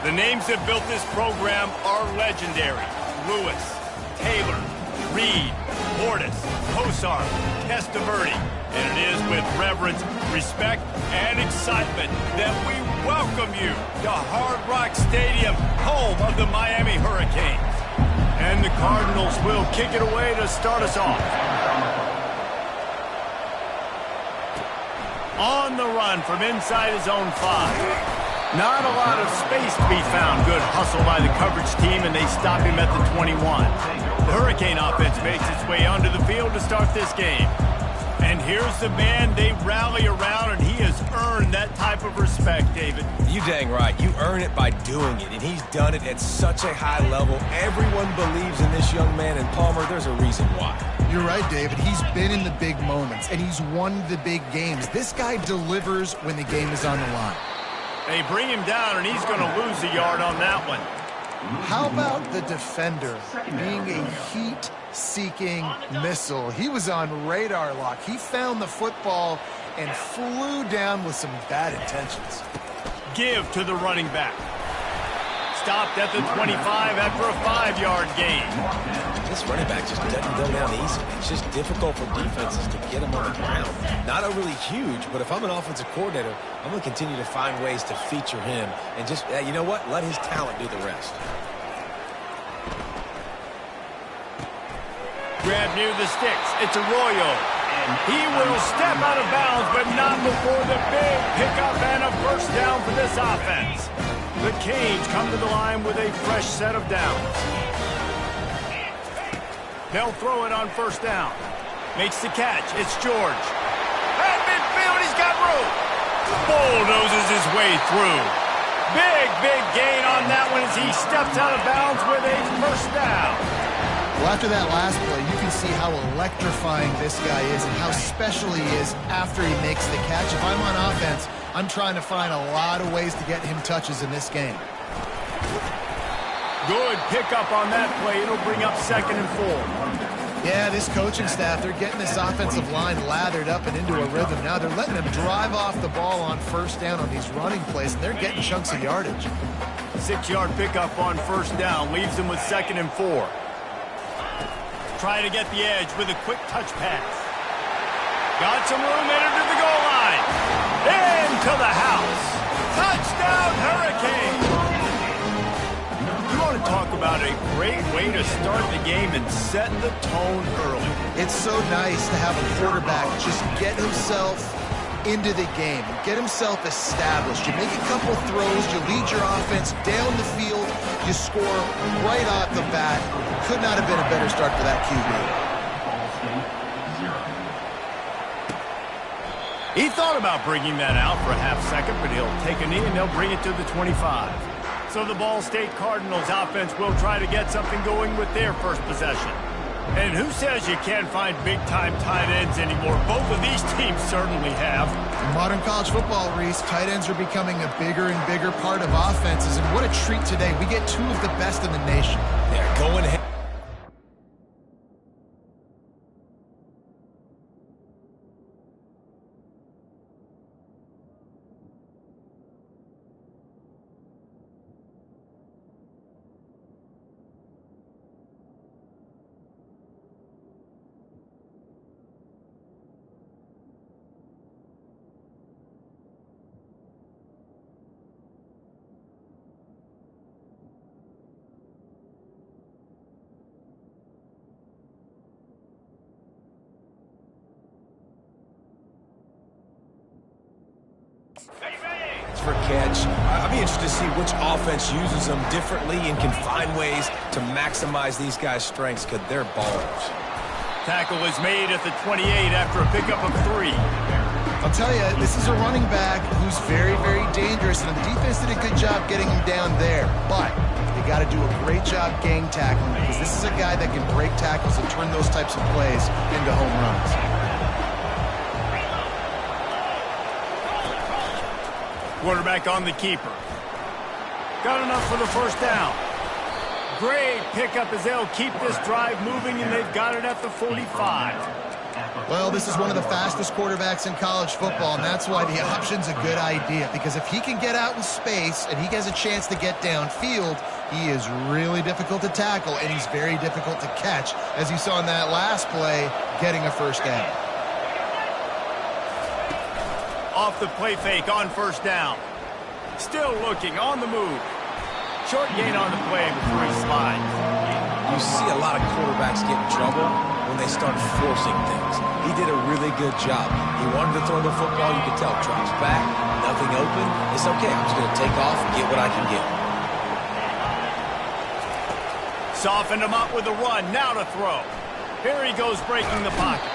The names that built this program are legendary. Lewis, Taylor, Reed, Portis, Kosar, Testaverde. And it is with reverence, respect, and excitement that we welcome you to Hard Rock Stadium, home of the Miami Hurricanes. And the Cardinals will kick it away to start us off. On the run from inside his own 5. Not a lot of space to be found. Good hustle by the coverage team, and they stop him at the 21. The Hurricane offense makes its way onto the field to start this game. And here's the man they rally around, and he has earned that type of respect, David. You dang right. You earn it by doing it, and he's done it at such a high level. Everyone believes in this young man, and Palmer, there's a reason why. You're right, David. He's been in the big moments, and he's won the big games. This guy delivers when the game is on the line. They bring him down, and he's going to lose a yard on that one. How about the defender being a heat-seeking missile? He was on radar lock. He found the football and flew down with some bad intentions. Give to the running back. Stopped at the 25 after a 5-yard gain. This running back just doesn't go down easily. It's just difficult for defenses to get him on the ground. Not overly huge, but if I'm an offensive coordinator, I'm going to continue to find ways to feature him and just, you know what, let his talent do the rest. Grab near the sticks. It's Arroyo. And he will step out of bounds, but not before the big pickup and a first down for this offense. The Canes come to the line with a fresh set of downs. They'll throw it on first down. Makes the catch. It's George. At midfield, he's got room. Bulldozes his way through. Big gain on that one as he steps out of bounds with a first down. Well, after that last play, you can see how electrifying this guy is and how special he is after he makes the catch. If I'm on offense, I'm trying to find a lot of ways to get him touches in this game. Good pickup on that play. It'll bring up 2nd and 4. Yeah, this coaching staff, they're getting this offensive line lathered up and into a rhythm. Now they're letting them drive off the ball on first down on these running plays, and they're getting chunks of yardage. 6-yard pickup on first down leaves them with 2nd and 4. Trying to get the edge with a quick touch pass. Got some room, entered to the goal line. Into the house. Touchdown, Hurricane. You want to talk about a great way to start the game and set the tone early. It's so nice to have a quarterback just get himself into the game, get himself established. You make a couple throws, you lead your offense down the field, you score right off the bat. Could not have been a better start for that QB. He thought about bringing that out for a half second, but he'll take a knee and they'll bring it to the 25. So the Ball State Cardinals offense will try to get something going with their first possession. And who says you can't find big-time tight ends anymore? Both of these teams certainly have. In modern college football, Reese, tight ends are becoming a bigger and bigger part of offenses. And what a treat today. We get 2 of the best in the nation. Yeah, going ahead. For catch. I'll be interested to see which offense uses them differently and can find ways to maximize these guys' strengths because they're ballers. Tackle is made at the 28 after a pickup of 3. I'll tell you, this is a running back who's very, very dangerous, and the defense did a good job getting him down there. But they got to do a great job gang tackling because this is a guy that can break tackles and turn those types of plays into home runs. Quarterback on the keeper. Got enough for the first down. Great pickup as they'll keep this drive moving, and they've got it at the 45. Well, this is one of the fastest quarterbacks in college football, and that's why the option's a good idea, because if he can get out in space and he has a chance to get downfield, he is really difficult to tackle, and he's very difficult to catch, as you saw in that last play, getting a first down. Off the play fake on first down. Still looking on the move. Short gain on the play before he slides. You see a lot of quarterbacks get in trouble when they start forcing things. He did a really good job. He wanted to throw the football. You could tell. Drops back, nothing open. It's okay. I'm just going to take off and get what I can get. Softened him up with a run. Now to throw. Here he goes breaking the pocket.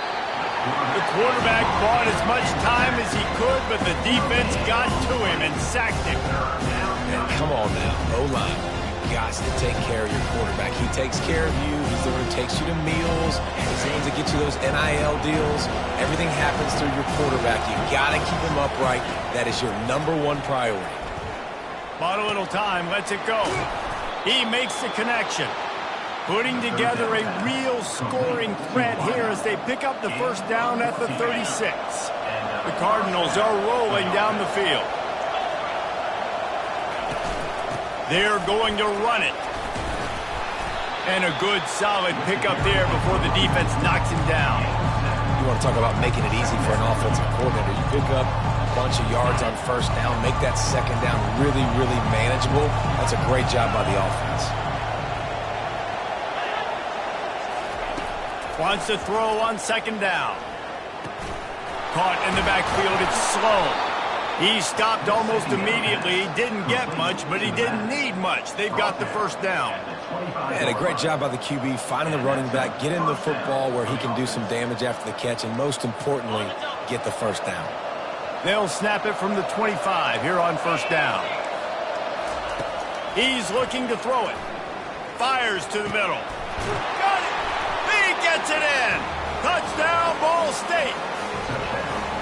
The quarterback bought as much time as he could, but the defense got to him and sacked him. And come on now, O-line. You got to take care of your quarterback. He takes care of you. He's the one who takes you to meals. He's the one to get you those NIL deals. Everything happens through your quarterback. You got to keep him upright. That is your #1 priority. Bought a little time. Lets it go. He makes the connection. Putting together a real scoring threat here as they pick up the first down at the 36. The Cardinals are rolling down the field. They're going to run it. And a good solid pickup there before the defense knocks him down. You want to talk about making it easy for an offensive coordinator. You pick up a bunch of yards on first down, make that second down really, really manageable. That's a great job by the offense. Wants to throw on second down. Caught in the backfield. It's slow. He stopped almost immediately. Didn't get much, but he didn't need much. They've got the first down. And a great job by the QB finding the running back, get him the football where he can do some damage after the catch, and most importantly, get the first down. They'll snap it from the 25 here on first down. He's looking to throw it. Fires to the middle. Got it! He gets it in! Touchdown, Ball State!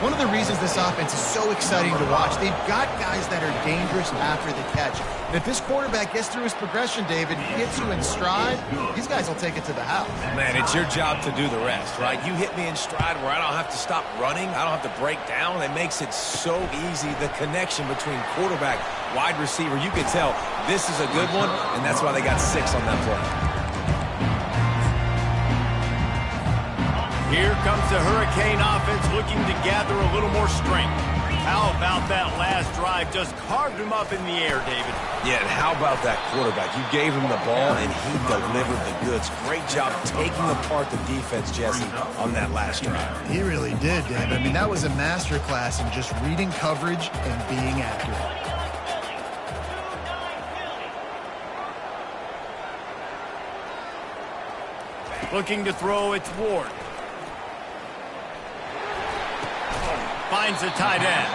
One of the reasons this offense is so exciting to watch, they've got guys that are dangerous after the catch. And if this quarterback gets through his progression, David, hits you in stride, these guys will take it to the house. Man, it's your job to do the rest, right? You hit me in stride where I don't have to stop running. I don't have to break down. It makes it so easy. The connection between quarterback, wide receiver, you can tell this is a good one, and that's why they got 6 on that play. Here comes the Hurricane offense looking to gather a little more strength. How about that last drive? Just carved him up in the air, David. Yeah, and how about that quarterback? You gave him the ball, and he delivered the goods. Great job taking apart the defense, Jesse, on that last drive. He really did, Dave. I mean, that was a masterclass in just reading coverage and being accurate. Looking to throw, it's Ward. Finds the tight end.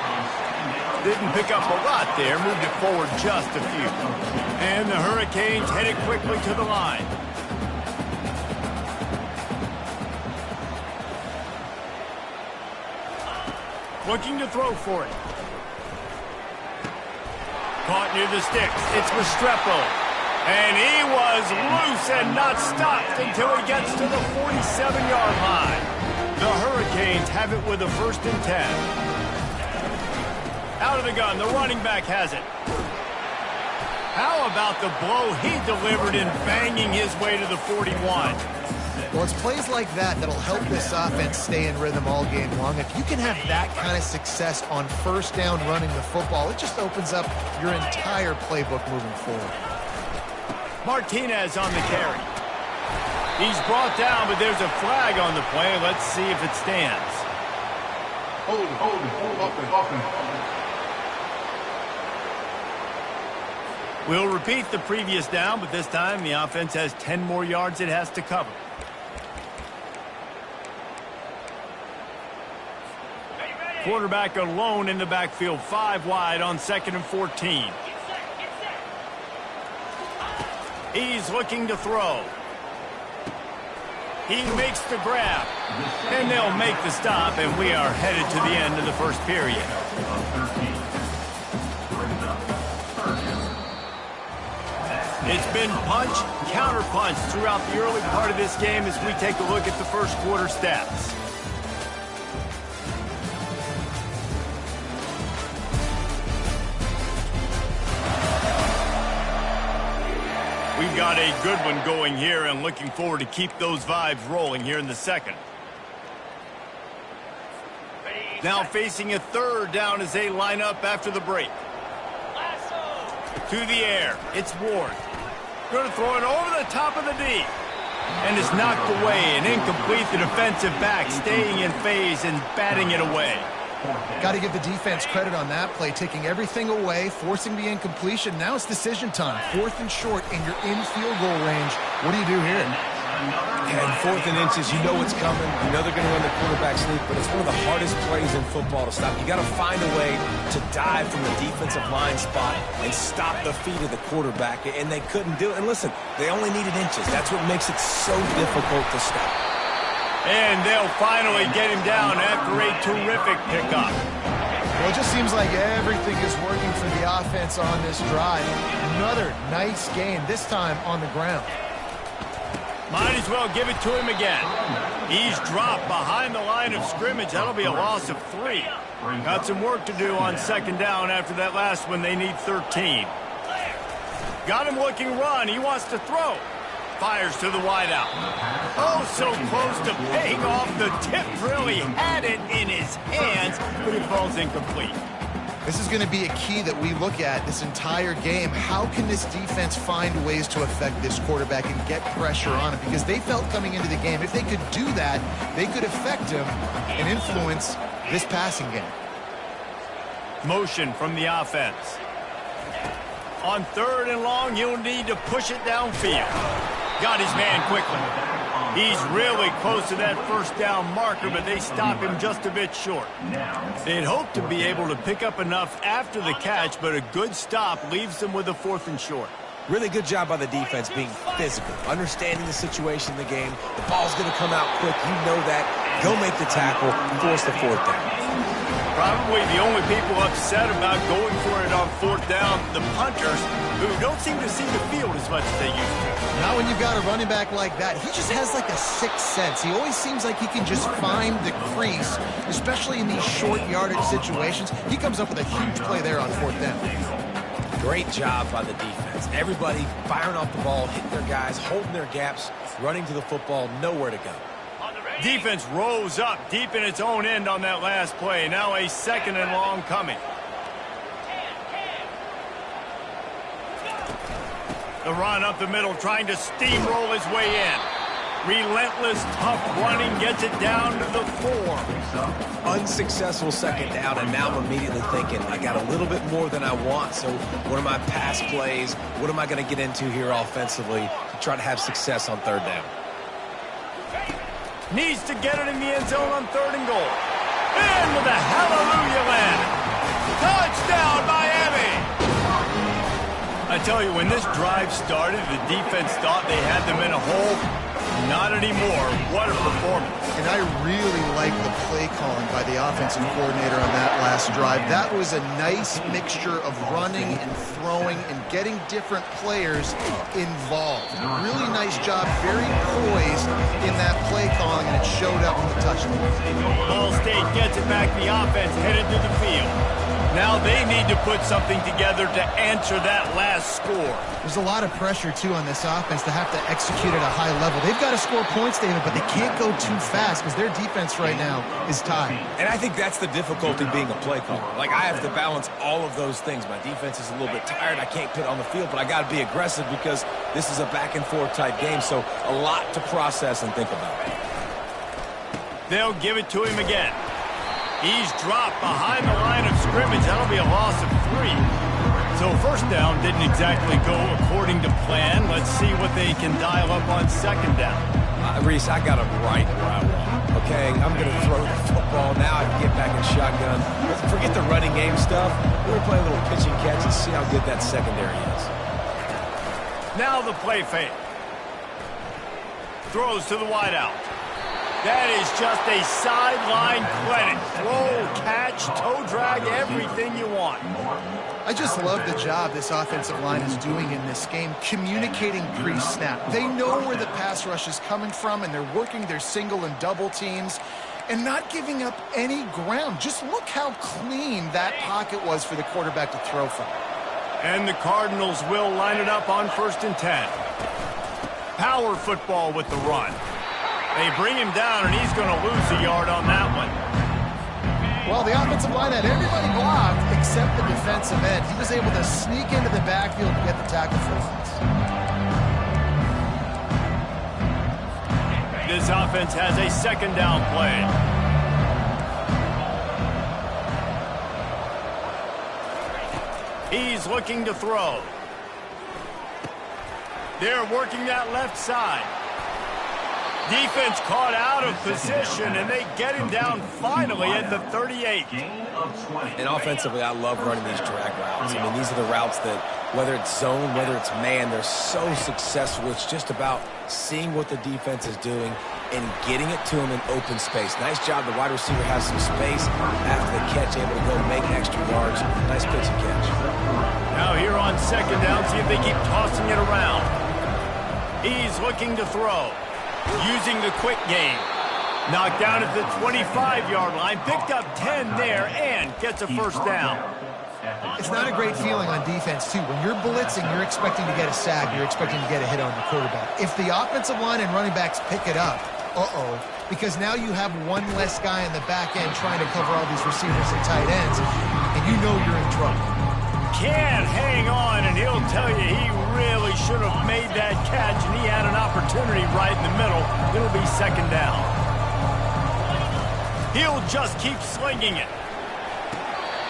Didn't pick up a lot there. Moved it forward just a few. And the Hurricanes headed quickly to the line. Looking to throw for it. Caught near the sticks. It's Restrepo. And he was loose and not stopped until he gets to the 47-yard line. The Hurricanes have it with a 1st and 10. Out of the gun, the running back has it. How about the blow he delivered in banging his way to the 41? Well, it's plays like that that'll help this offense stay in rhythm all game long. If you can have that kind of success on first down running the football, it just opens up your entire playbook moving forward. Martinez on the carry. He's brought down, but there's a flag on the play. Let's see if it stands. Hold, offense. We'll repeat the previous down, but this time the offense has 10 more yards it has to cover. Quarterback alone in the backfield, 5 wide on 2nd and 14. He's looking to throw. He makes the grab, and they'll make the stop, and we are headed to the end of the first period. It's been punch, counter punch throughout the early part of this game as we take a look at the first quarter stats. got a good one going here and looking forward to keep those vibes rolling here in the second. Now facing a third down as they line up after the break. To the air. It's Ward. Going to throw it over the top of the D. And it's knocked away and incomplete. The defensive back staying in phase and batting it away. Got to give the defense credit on that play, taking everything away, forcing the incompletion. Now it's decision time. 4th and short, and you're in field goal range. What do you do here? And 4th and inches, you know what's coming. You know they're going to run the quarterback sneak, but it's one of the hardest plays in football to stop. You got to find a way to dive from the defensive line spot and stop the feet of the quarterback, and they couldn't do it. And listen, they only needed inches. That's what makes it so difficult to stop. And they'll finally get him down after a terrific pickup. Well, it just seems like everything is working for the offense on this drive. Another nice gain, this time on the ground. Might as well give it to him again. He's dropped behind the line of scrimmage. That'll be a loss of 3. Got some work to do on second down after that last one. They need 13. Got him looking run. He wants to throw. Fires to the wideout. Oh, so close to paying off. The tip really had it in his hands, but it falls incomplete. This is going to be a key that we look at this entire game. How can this defense find ways to affect this quarterback and get pressure on him? Because they felt coming into the game, if they could do that, they could affect him and influence this passing game. Motion from the offense. On 3rd and long, he'll need to push it downfield. Got his man quickly. He's really close to that first down marker, but they stop him just a bit short. They'd hope to be able to pick up enough after the catch, but a good stop leaves them with a 4th and short. Really good job by the defense being physical, understanding the situation in the game. The ball's going to come out quick. You know that. Go make the tackle, force the 4th down. Probably the only people upset about going for it on 4th down, the punters, who don't seem to see the field as much as they used to. Now when you've got a running back like that, he just has like a sixth sense. He always seems like he can just find the crease, especially in these short yardage situations. He comes up with a huge play there on 4th down. Great job by the defense. Everybody firing off the ball, hitting their guys, holding their gaps, running to the football, nowhere to go. Defense rose up deep in its own end on that last play. Now a 2nd and long coming. The run up the middle, trying to steamroll his way in. Relentless, tough running, gets it down to the 4. Unsuccessful 2nd down, and now I'm immediately thinking, I got a little bit more than I want, so what are my pass plays? What am I going to get into here offensively to try to have success on 3rd down? Needs to get it in the end zone on 3rd and goal. And with a hallelujah landing. Touchdown, Miami! I tell you, when this drive started, the defense thought they had them in a hole. Not anymore. What a performance. And I really like the play calling by the offensive coordinator on that last drive. That was a nice mixture of running and throwing and getting different players involved. Really nice job, very poised in that play calling, and it showed up in the touchdown. Ball State gets it back. The offense headed to the field. Now they need to put something together to answer that last score. There's a lot of pressure, too, on this offense to have to execute at a high level. They've got to score points, David, but they can't go too fast because their defense right now is tied. And I think that's the difficulty being a play caller. Like, I have to balance all of those things. My defense is a little bit tired. I can't put it on the field, but I got to be aggressive because this is a back-and-forth type game, so a lot to process and think about. They'll give it to him again. He's dropped behind the line of scrimmage. That'll be a loss of 3. So 1st down didn't exactly go according to plan. Let's see what they can dial up on 2nd down. Reese, I got him right where I want. Okay, I'm going to throw the football. Now I can get back in shotgun. Forget the running game stuff. We're going to play a little pitch and catch and see how good that secondary is. Now the play fake. Throws to the wideout. That is just a sideline clinic. Throw, catch, toe drag, everything you want. I just love the job this offensive line is doing in this game, communicating pre-snap. They know where the pass rush is coming from, and they're working their single and double teams and not giving up any ground. Just look how clean that pocket was for the quarterback to throw from. And the Cardinals will line it up on 1st and 10. Power football with the run. They bring him down, and he's going to lose a yard on that one. Well, the offensive line had everybody blocked except the defensive end. He was able to sneak into the backfield and get the tackle for loss. This offense has a second down play. He's looking to throw. They're working that left side. Defense caught out of position, and they get him down finally at the 38. And offensively, I love running these drag routes. I mean, these are the routes that, whether it's zone, whether it's man, they're so successful. It's just about seeing what the defense is doing and getting it to him in open space. Nice job. The wide receiver has some space after the catch, able to go make extra yards. Nice pitch and catch. Now here on second down, see if they keep tossing it around. He's looking to throw. Using the quick game. Knocked down at the 25-yard line. Picked up 10 there and gets a first down. It's not a great feeling on defense, too. When you're blitzing, you're expecting to get a sack. You're expecting to get a hit on the quarterback. If the offensive line and running backs pick it up, because now you have one less guy in the back end trying to cover all these receivers and tight ends, and you know you're in trouble. Can't hang on, and he'll tell you he really should have made that catch, and he had an opportunity right in the middle. It'll be second down. He'll just keep slinging it.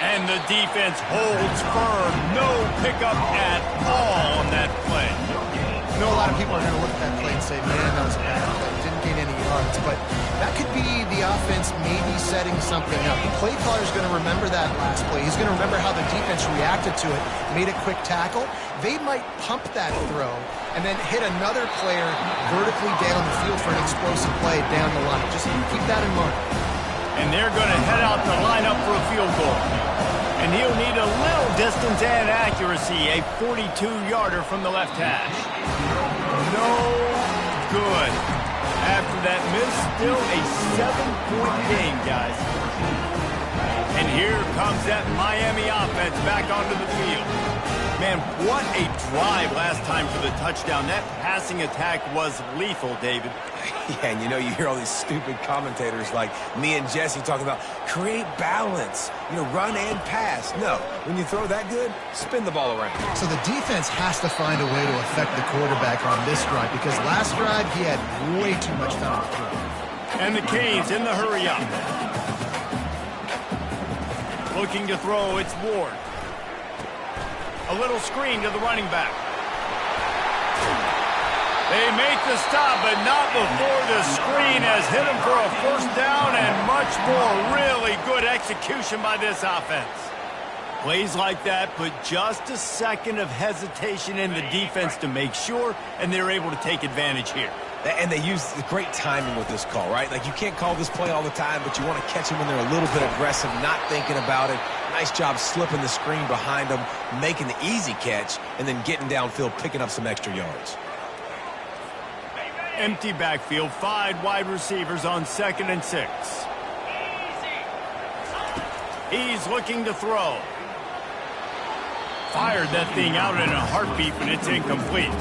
And the defense holds firm. No pickup at all on that play. I know a lot of people are going to look at that play and say, man, that was a bad play. Didn't gain any yards. But that could be the offense maybe setting something up. The play caller is going to remember that last play. He's going to remember how the defense reacted to it, made a quick tackle. They might pump that throw and then hit another player vertically down the field for an explosive play down the line. Just keep that in mind. And they're going to head out to line up for a field goal. And he'll need a little distance and accuracy, a 42-yarder from the left hash. No good. After that miss, still a 7-point game, guys. And here comes that Miami offense back onto the field. Man, what a drive last time for the touchdown. That passing attack was lethal, David. Yeah, and you hear all these stupid commentators like me and Jesse talking about create balance, run and pass. No, when you throw that good, spin the ball around. So the defense has to find a way to affect the quarterback on this drive because last drive he had way too much time to throw. And the Canes in the hurry up. Looking to throw, it's Ward. A little screen to the running back. They make the stop, but not before the screen has hit him for a first down and much more. Really good execution by this offense. Plays like that put just a second of hesitation in the defense to make sure, and they're able to take advantage here. And they use great timing with this call, right? Like, you can't call this play all the time, but you want to catch them when they're a little bit aggressive, not thinking about it. Nice job slipping the screen behind them, making the easy catch, and then getting downfield, picking up some extra yards. Empty backfield, 5 wide receivers on 2nd and 6. He's looking to throw. Fired that thing out in a heartbeat, but it's incomplete.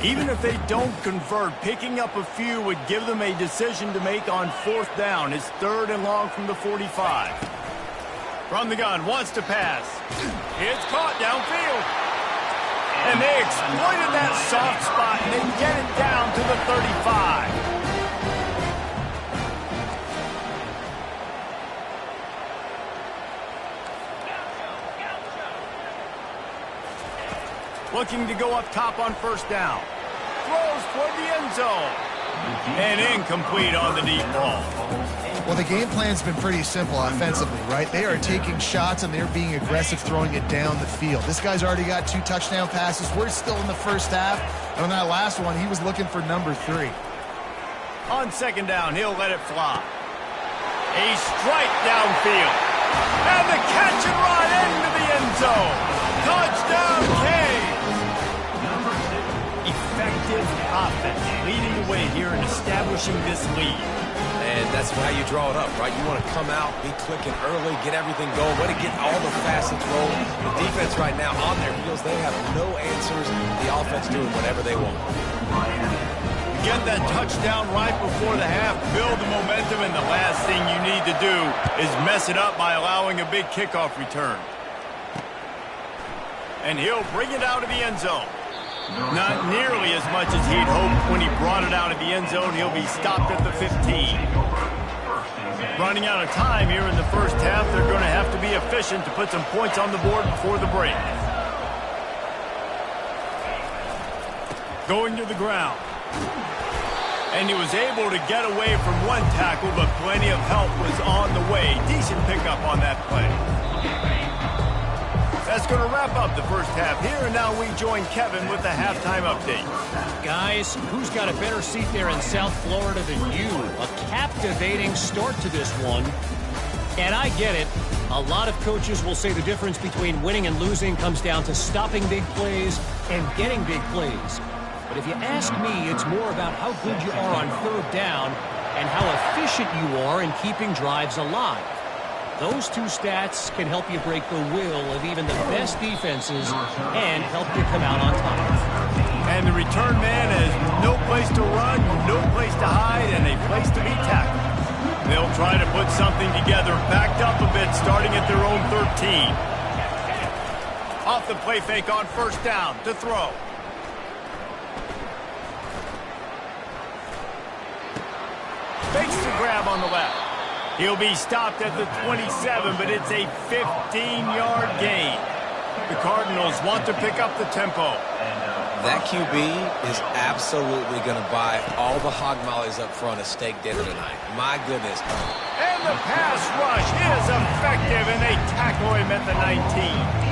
Even if they don't convert, picking up a few would give them a decision to make on 4th down. It's 3rd and long from the 45. From the gun, wants to pass. It's caught downfield. And they exploited that soft spot, and they get it down to the 35. Looking to go up top on 1st down. Throws toward the end zone. And incomplete on the deep ball. Well, the game plan's been pretty simple offensively, right? They are taking shots and they're being aggressive, throwing it down the field. This guy's already got 2 touchdown passes. We're still in the first half. And on that last one, he was looking for number 3. On 2nd down, he'll let it fly. A strike downfield. And the catch and run into the end zone. Touchdown, Canes. Effective offense leading the way here and establishing establishing this lead. And that's how you draw it up, right? You want to come out, be clicking early, get everything going, way to get all the facets rolling. The defense right now on their heels, they have no answers. The offense doing whatever they want. Get that touchdown right before the half, build the momentum, and the last thing you need to do is mess it up by allowing a big kickoff return. And he'll bring it out of the end zone. Not nearly as much as he'd hoped when he brought it out of the end zone. He'll be stopped at the 15. Running out of time here in the first half, they're going to have to be efficient to put some points on the board before the break. Going to the ground. And he was able to get away from one tackle, but plenty of help was on the way. Decent pickup on that play. That's going to wrap up the first half here, and now we join Kevin with the halftime update. Guys, who's got a better seat there in South Florida than you? A captivating start to this one. And I get it. A lot of coaches will say the difference between winning and losing comes down to stopping big plays and getting big plays. But if you ask me, it's more about how good you are on third down and how efficient you are in keeping drives alive. Those two stats can help you break the will of even the best defenses and help you come out on top. And the return man has no place to run, no place to hide, and a place to be tackled. They'll try to put something together, backed up a bit, starting at their own 13. Off the play fake on first down to throw. Fakes the grab on the left. He'll be stopped at the 27, but it's a 15-yard gain. The Cardinals want to pick up the tempo. That QB is absolutely going to buy all the hog mollies up front at steak dinner tonight. My goodness. And the pass rush is effective, and they tackle him at the 19.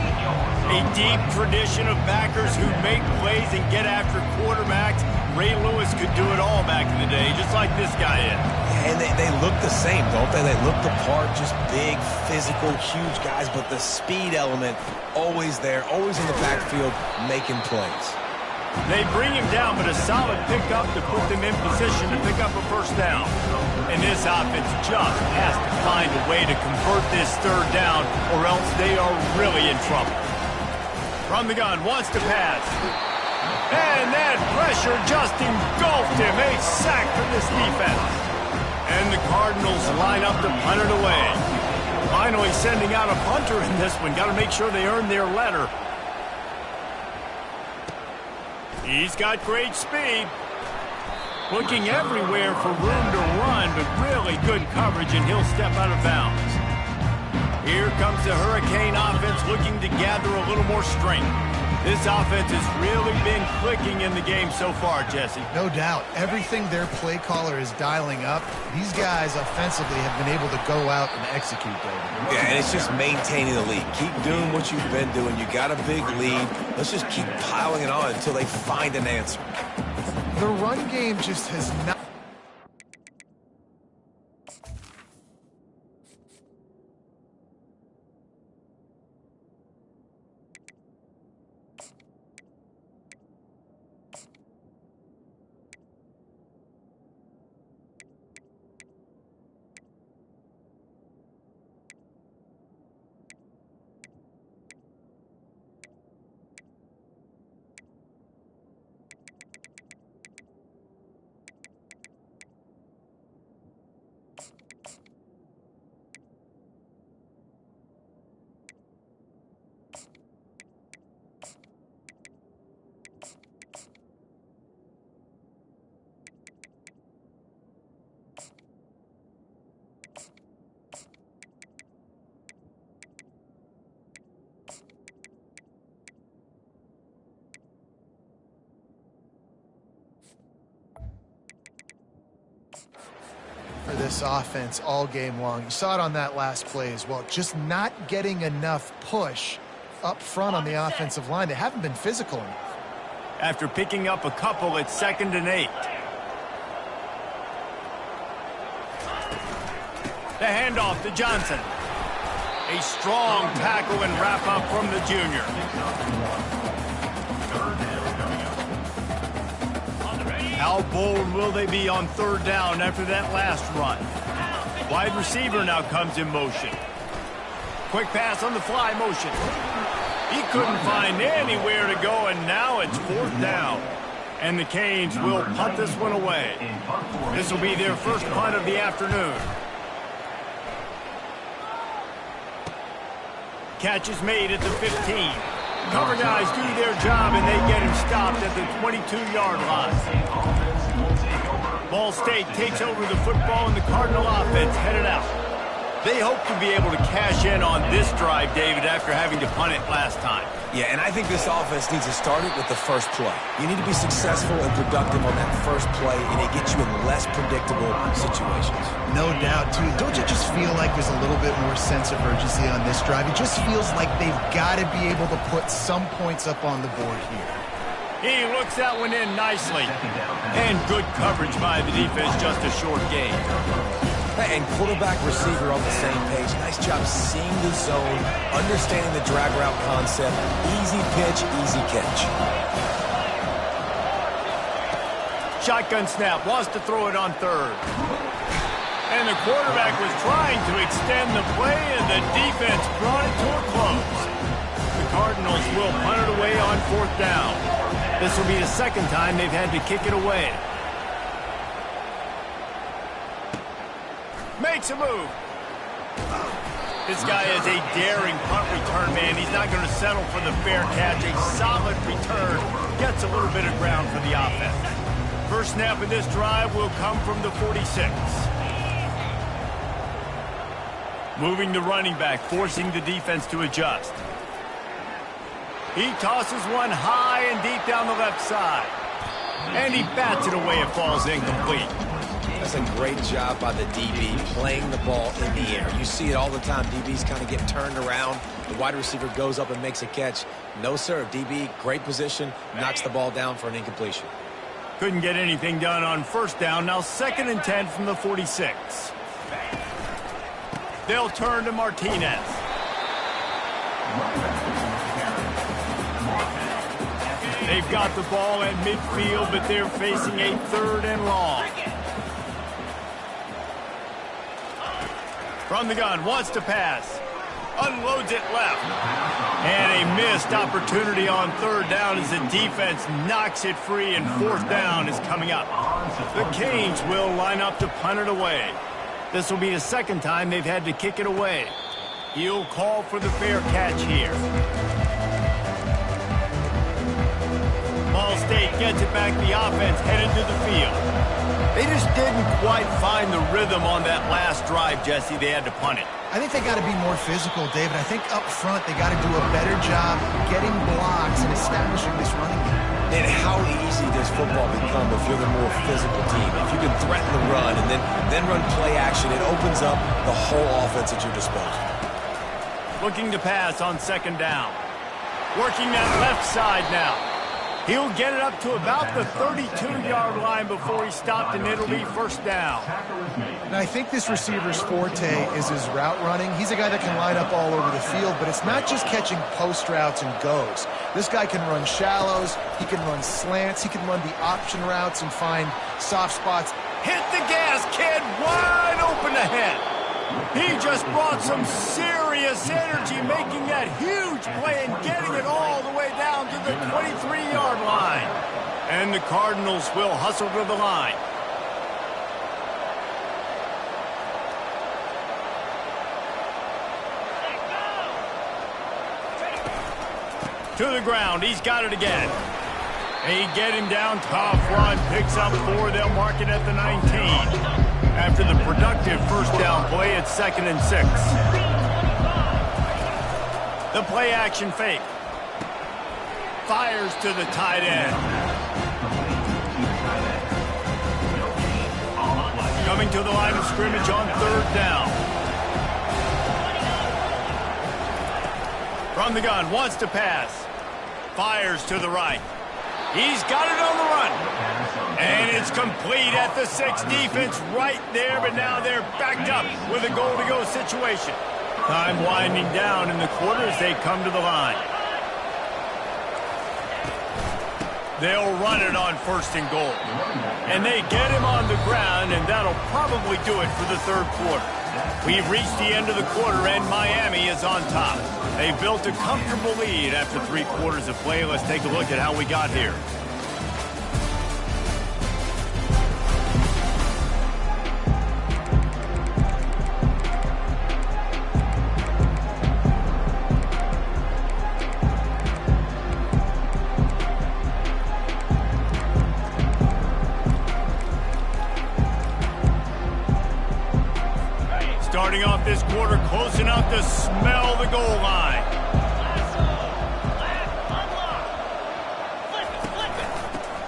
A deep tradition of backers who make plays and get after quarterbacks. Ray Lewis could do it all back in the day, just like this guy is. And they look the same, don't they? They look the part, just big, physical, huge guys, but the speed element always there, always in the backfield, making plays. They bring him down, but a solid pickup to put them in position to pick up a first down. And this offense just has to find a way to convert this third down, or else they are really in trouble. From the gun, wants to pass. And that pressure just engulfed him. A sack from this defense. And the Cardinals line up to punt it away. Finally sending out a punter in this one. Got to make sure they earn their letter. He's got great speed. Looking everywhere for room to run, but really good coverage, and he'll step out of bounds. Here comes the Hurricane offense looking to gather a little more strength. This offense has really been clicking in the game so far, Jesse. No doubt. Everything their play caller is dialing up, these guys offensively have been able to go out and execute, David. Yeah, and it's just maintaining the lead. Keep doing what you've been doing. You got a big lead. Let's just keep piling it on until they find an answer. The run game just has not... for this offense all game long. You saw it on that last play as well. Just not getting enough push up front on the offensive line. They haven't been physical enough. After picking up a couple at 2nd and 8. The handoff to Johnson. A strong tackle and wrap up from the junior. How bold will they be on third down after that last run? Wide receiver now comes in motion. Quick pass on the fly motion. He couldn't find anywhere to go, and now it's fourth down. And the Canes will punt this one away. This will be their first punt of the afternoon. Catch is made at the 15. Cover guys do their job, and they get him stopped at the 22-yard line. Ball State takes over the football, and the Cardinal offense headed out. They hope to be able to cash in on this drive, David, after having to punt it last time. Yeah, and I think this offense needs to start it with the first play. You need to be successful and productive on that first play, and it gets you in less predictable situations. No doubt, too. Don't you just feel like there's a little bit more sense of urgency on this drive? It just feels like they've got to be able to put some points up on the board here. He looks that one in nicely. And good coverage by the defense, just a short gain. And quarterback receiver on the same page. Nice job seeing the zone, understanding the drag route concept. Easy pitch, easy catch. Shotgun snap, wants to throw it on third. And the quarterback was trying to extend the play, and the defense brought it to a close. The Cardinals will punt it away on fourth down. This will be the second time they've had to kick it away. Makes a move. This guy is a daring punt return man. He's not going to settle for the fair catch. A solid return. Gets a little bit of ground for the offense. First snap of this drive will come from the 46. Moving the running back, forcing the defense to adjust. He tosses one high and deep down the left side. And he bats it away. It falls incomplete. That's a great job by the DB playing the ball in the air. You see it all the time. DBs kind of get turned around. The wide receiver goes up and makes a catch. No, sir. DB, great position, knocks the ball down for an incompletion. Couldn't get anything done on first down. Now 2nd and 10 from the 46. They'll turn to Martinez. They've got the ball at midfield, but they're facing a 3rd and long. From the gun, wants to pass. Unloads it left. And a missed opportunity on 3rd down as the defense knocks it free, and 4th down is coming up. The Canes will line up to punt it away. This will be the 2nd time they've had to kick it away. He'll call for the fair catch here. Ball State gets it back. The offense headed to the field. They just didn't quite find the rhythm on that last drive, Jesse. They had to punt it. I think they got to be more physical, David. I think up front they got to do a better job getting blocks and establishing this running game. And how easy does football become if you're the more physical team? If you can threaten the run and then run play action, it opens up the whole offense at your disposal. Looking to pass on 2nd down. Working that left side now. He'll get it up to about the 32-yard line before he's stopped, and it'll be 1st down. Now, I think this receiver's forte is his route running. He's a guy that can line up all over the field, but it's not just catching post routes and goes. This guy can run shallows, he can run slants, he can run the option routes and find soft spots. Hit the gas, kid, wide open ahead. He just brought some serious energy, making that huge play and getting it all the way down to the 23-yard line. And the Cardinals will hustle to the line. To the ground, he's got it again. They get him down, tough run, picks up 4, they'll mark it at the 19. After the productive first down play, it's 2nd and 6. The play action fake. Fires to the tight end. Coming to the line of scrimmage on 3rd down. From the gun, wants to pass. Fires to the right. He's got it on the run. And it's complete at the 6. Defense right there, but now they're backed up with a goal-to-go situation. Time winding down in the quarter as they come to the line. They'll run it on 1st and goal. And they get him on the ground, and that'll probably do it for the third quarter. We've reached the end of the quarter, and Miami is on top. They built a comfortable lead after 3 quarters of play. Let's take a look at how we got here. Starting off this quarter close enough to smell the goal line.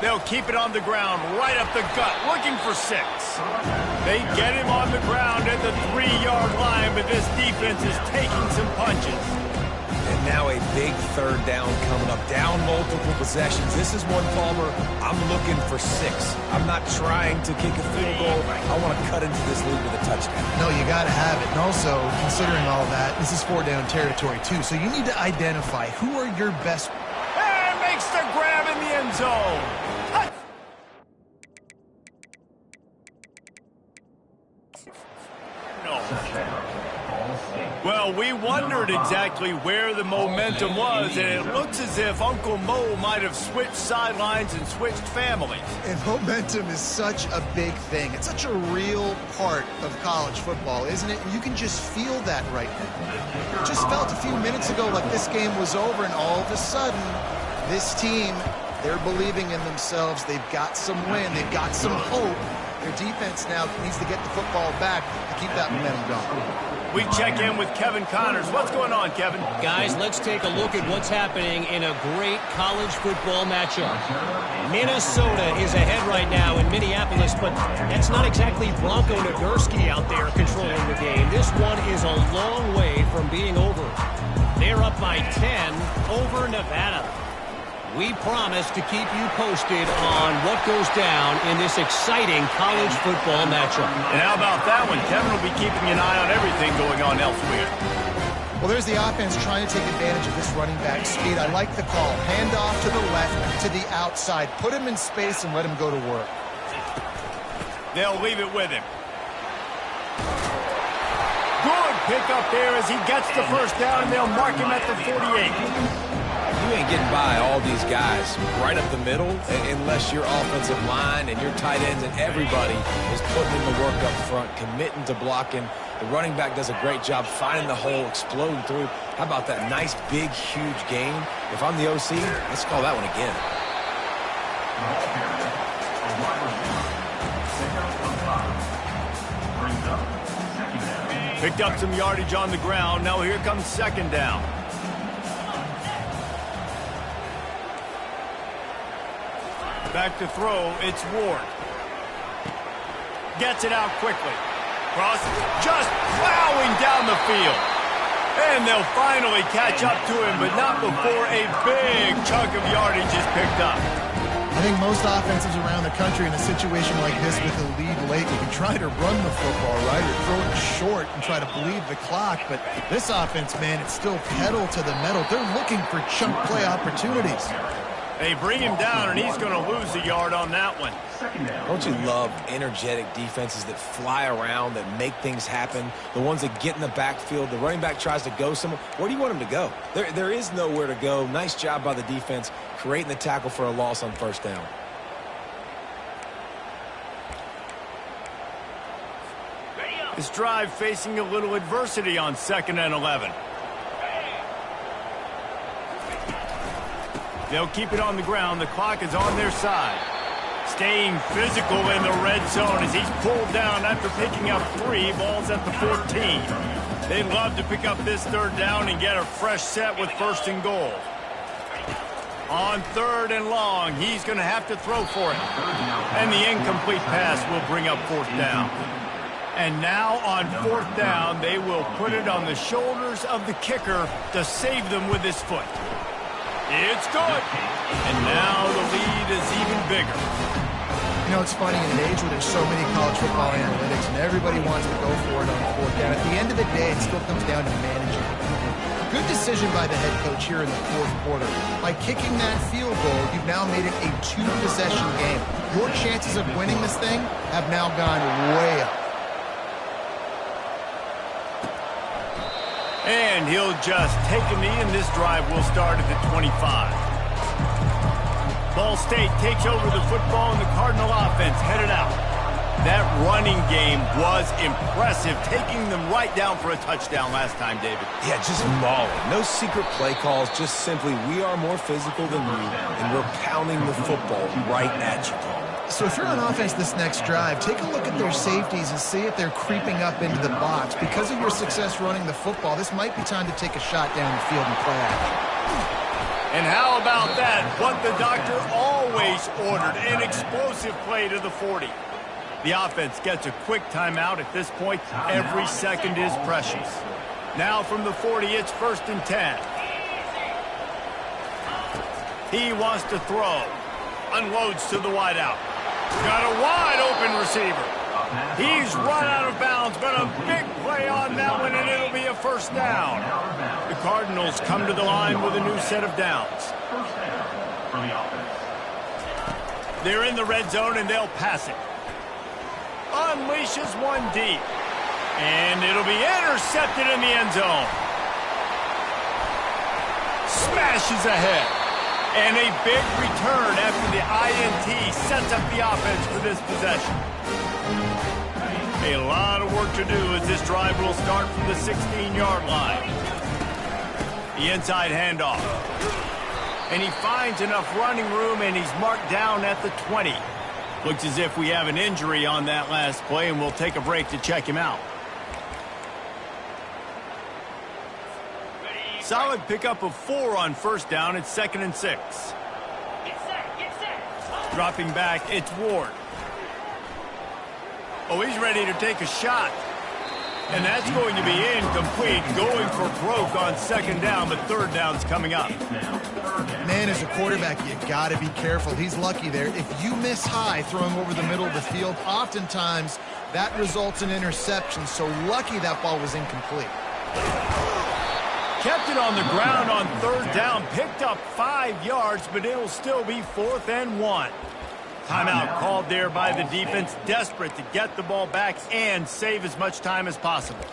They'll keep it on the ground, right up the gut, looking for 6. They get him on the ground at the 3-yard line, but this defense is taking some punches. And now a big 3rd down coming up. Down multiple possessions. This is one, Palmer, I'm looking for 6. I'm not trying to kick a field goal. I want to cut into this lead with a touchdown. No, you got to have it. And also, considering all that, this is 4-down territory, too. So you need to identify who are your best. And makes the grab in the end zone. Well, we wondered exactly where the momentum was, and it looks as if Uncle Mo might have switched sidelines and switched families. And momentum is such a big thing. It's such a real part of college football, isn't it? And you can just feel that right now. It just felt a few minutes ago like this game was over, and all of a sudden, this team, they're believing in themselves. They've got some wind. They've got some hope. Their defense now needs to get the football back to keep that momentum going. We check in with Kevin Connors. What's going on, Kevin? Guys, let's take a look at what's happening in a great college football matchup. Minnesota is ahead right now in Minneapolis, but that's not exactly Bronco Nagurski out there controlling the game. This one is a long way from being over. They're up by 10 over Nevada. We promise to keep you posted on what goes down in this exciting college football matchup. And how about that one? Kevin will be keeping an eye on everything going on elsewhere. Well, there's the offense trying to take advantage of this running back speed. I like the call. Hand off to the left, to the outside. Put him in space and let him go to work. They'll leave it with him. Good pick up there as he gets the 1st down, and they'll mark him at the 48. You ain't getting by all these guys right up the middle unless your offensive line and your tight ends and everybody is putting in the work up front, committing to blocking. The running back does a great job finding the hole, exploding through. How about that nice, big, huge gain? If I'm the OC, let's call that one again. Picked up some yardage on the ground. Now here comes 2nd down. Back to throw, it's Ward. Gets it out quickly. Cross, just plowing down the field. And they'll finally catch up to him, but not before a big chunk of yardage is picked up. I think most offenses around the country in a situation like this with a lead late would be trying to run the football, right, or throw it short and try to bleed the clock. But this offense, man, it's still pedal to the metal. They're looking for chunk play opportunities. They bring him down, and he's going to lose a yard on that one. Don't you love energetic defenses that fly around, that make things happen, the ones that get in the backfield? The running back tries to go somewhere. Where do you want him to go? There is nowhere to go. Nice job by the defense creating the tackle for a loss on 1st down. This drive facing a little adversity on 2nd and 11. They'll keep it on the ground. The clock is on their side. Staying physical in the red zone as he's pulled down after picking up 3 balls at the 14. They'd love to pick up this 3rd down and get a fresh set with 1st and goal. On 3rd and long, he's going to have to throw for it. And the incomplete pass will bring up 4th down. And now on 4th down, they will put it on the shoulders of the kicker to save them with his foot. It's good. And now the lead is even bigger. You know, it's funny, in an age where there's so many college football analytics and everybody wants to go for it on 4th down, at the end of the day, it still comes down to managing. Good decision by the head coach here in the fourth quarter. By kicking that field goal, you've now made it a 2-possession game. Your chances of winning this thing have now gone way up. And he'll just take a knee, and this drive will start at the 25. Ball State takes over the football, and the Cardinal offense headed out. That running game was impressive, taking them right down for a touchdown last time, David. Yeah, just mauling. No secret play calls, just simply we are more physical than you, and we're pounding the football right at you, Paul. So if you're on offense this next drive, take a look at their safeties and see if they're creeping up into the box. Because of your success running the football, this might be time to take a shot down the field and play action. And how about that? What the doctor always ordered, an explosive play to the 40. The offense gets a quick timeout. At this point, every second is precious. Now from the 40, it's 1st and 10. He wants to throw. Unloads to the wideout. Got a wide open receiver. He's run out of bounds, but a big play on that one, and it'll be a 1st down. The Cardinals come to the line with a new set of downs. They're in the red zone, and they'll pass it. Unleashes one deep. And it'll be intercepted in the end zone. Smashes ahead. And a big return after the INT sets up the offense for this possession. A lot of work to do as this drive will start from the 16-yard line. The inside handoff. And he finds enough running room, and he's marked down at the 20. Looks as if we have an injury on that last play, and we'll take a break to check him out. Solid pickup of 4 on 1st down. It's 2nd and 6. Get set. Dropping back, it's Ward. Oh, he's ready to take a shot. And that's going to be incomplete. Going for broke on 2nd down, but 3rd down's coming up. Man, as a quarterback, you got to be careful. He's lucky there. If you miss high throwing over the middle of the field, oftentimes that results in interception. So lucky that ball was incomplete. Kept it on the ground on 3rd down. Picked up 5 yards, but it'll still be 4th and 1. Timeout called there by the defense, desperate to get the ball back and save as much time as possible.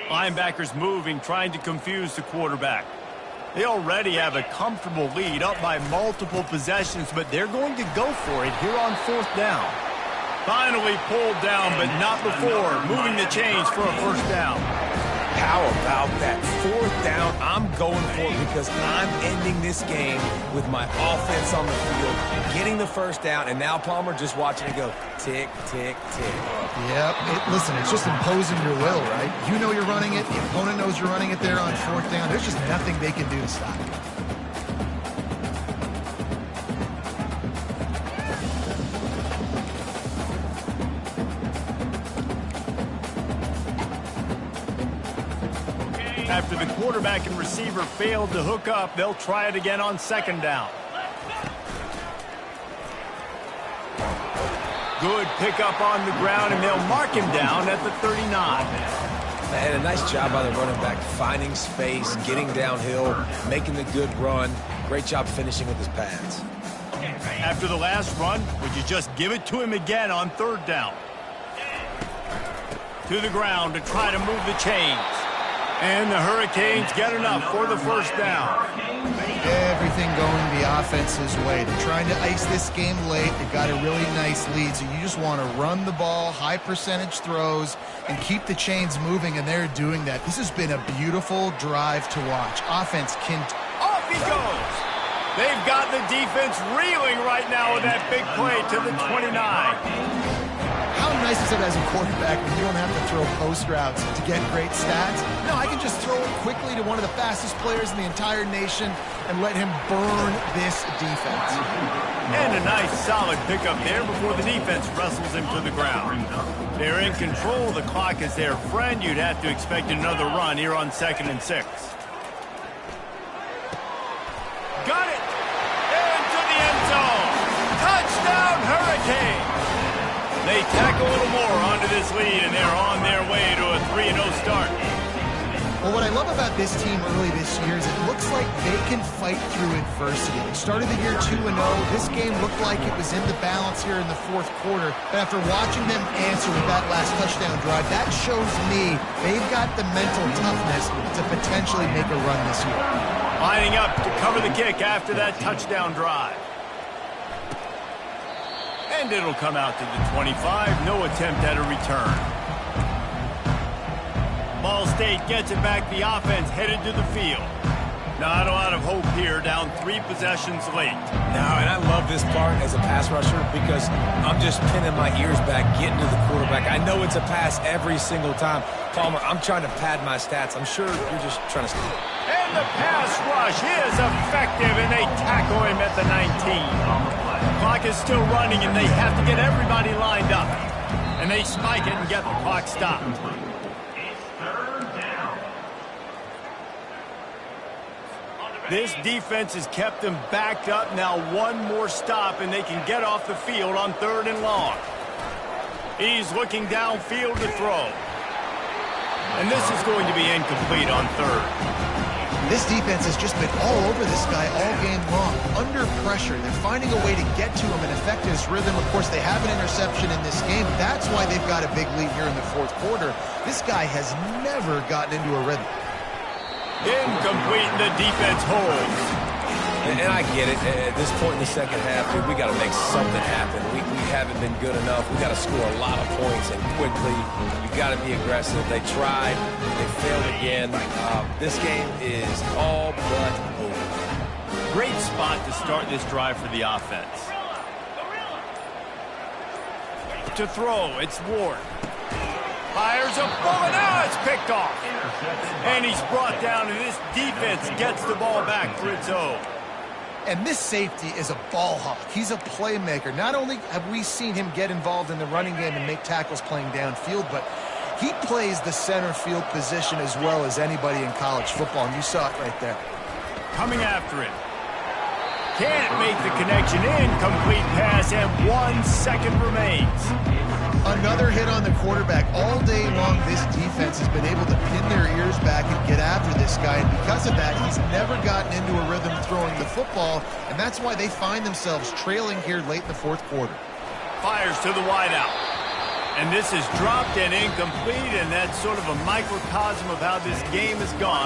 Linebackers moving, trying to confuse the quarterback. They already have a comfortable lead, up by multiple possessions, but they're going to go for it here on 4th down. Finally pulled down, but not before. Moving the chains for a 1st down. How about that 4th down? I'm going for it because I'm ending this game with my offense on the field, getting the 1st down, and now Palmer just watching it go tick, tick, tick. Yep. Listen, it's just imposing your will, right? You know you're running it. The opponent knows you're running it there on 4th down. There's just nothing they can do to stop it. After the quarterback and receiver failed to hook up, they'll try it again on 2nd down. Good pickup on the ground, and they'll mark him down at the 39. Man, a nice job by the running back, finding space, getting downhill, making the good run. Great job finishing with his pads. After the last run, would you just give it to him again on 3rd down? To the ground to try to move the chains. And the Hurricanes get enough for the 1st down. Everything going the offense's way. They're trying to ice this game late. They've got a really nice lead, so you just want to run the ball, high percentage throws, and keep the chains moving, and they're doing that. This has been a beautiful drive to watch. Offense can... Off he goes! They've got the defense reeling right now with that big play to the 29. How nice is it as a quarterback when you don't have to throw post routes to get great stats? No, I can just throw it quickly to one of the fastest players in the entire nation and let him burn this defense. And a nice solid pickup there before the defense wrestles him to the ground. They're in control. The clock is their friend. You'd have to expect another run here on 2nd and 6. Got it! Into the end zone! Touchdown, Hurricane! They tack a little more onto this lead, and they're on their way to a 3-0 start. Well, what I love about this team early this year is it looks like they can fight through adversity. They started the year 2-0. This game looked like it was in the balance here in the fourth quarter. But after watching them answer with that last touchdown drive, that shows me they've got the mental toughness to potentially make a run this year. Lining up to cover the kick after that touchdown drive. And it'll come out to the 25. No attempt at a return. Ball State gets it back. The offense headed to the field. Not a lot of hope here, down 3 possessions late. No, and I love this part as a pass rusher because I'm just pinning my ears back, getting to the quarterback. I know it's a pass every single time. Palmer, I'm trying to pad my stats. I'm sure you're just trying to steal. And the pass rush is effective, and they tackle him at the 19. Clock is still running, and they have to get everybody lined up. And they spike it and get the clock stopped. This defense has kept them backed up. Now one more stop, and they can get off the field on 3rd and long. He's looking downfield to throw. And this is going to be incomplete on 3rd. This defense has just been all over this guy all game long. Under pressure, they're finding a way to get to him and affect his rhythm. Of course, they have an interception in this game. That's why they've got a big lead here in the fourth quarter. This guy has never gotten into a rhythm. Incomplete, the defense holds. And I get it. At this point in the second half, dude, we got to make something happen. We haven't been good enough. We got to score a lot of points and quickly. You got to be aggressive. They tried. They failed again. This game is all but over. Great spot to start this drive for the offense. To throw, it's Ward. Fires a bullet. Now it's picked off. And he's brought down, and this defense gets the ball back for its own. And this safety is a ball hawk. He's a playmaker. Not only have we seen him get involved in the running game and make tackles playing downfield, but he plays the center field position as well as anybody in college football, and you saw it right there. Coming after it. Can't make the connection. Incomplete pass, and 1 second remains. Another hit on the quarterback. All day long, this defense has been able to pin their ears back and get after this guy. And because of that, he's never gotten into a rhythm throwing the football. And that's why they find themselves trailing here late in the fourth quarter. Fires to the wideout. And this is dropped and incomplete, and that's sort of a microcosm of how this game has gone.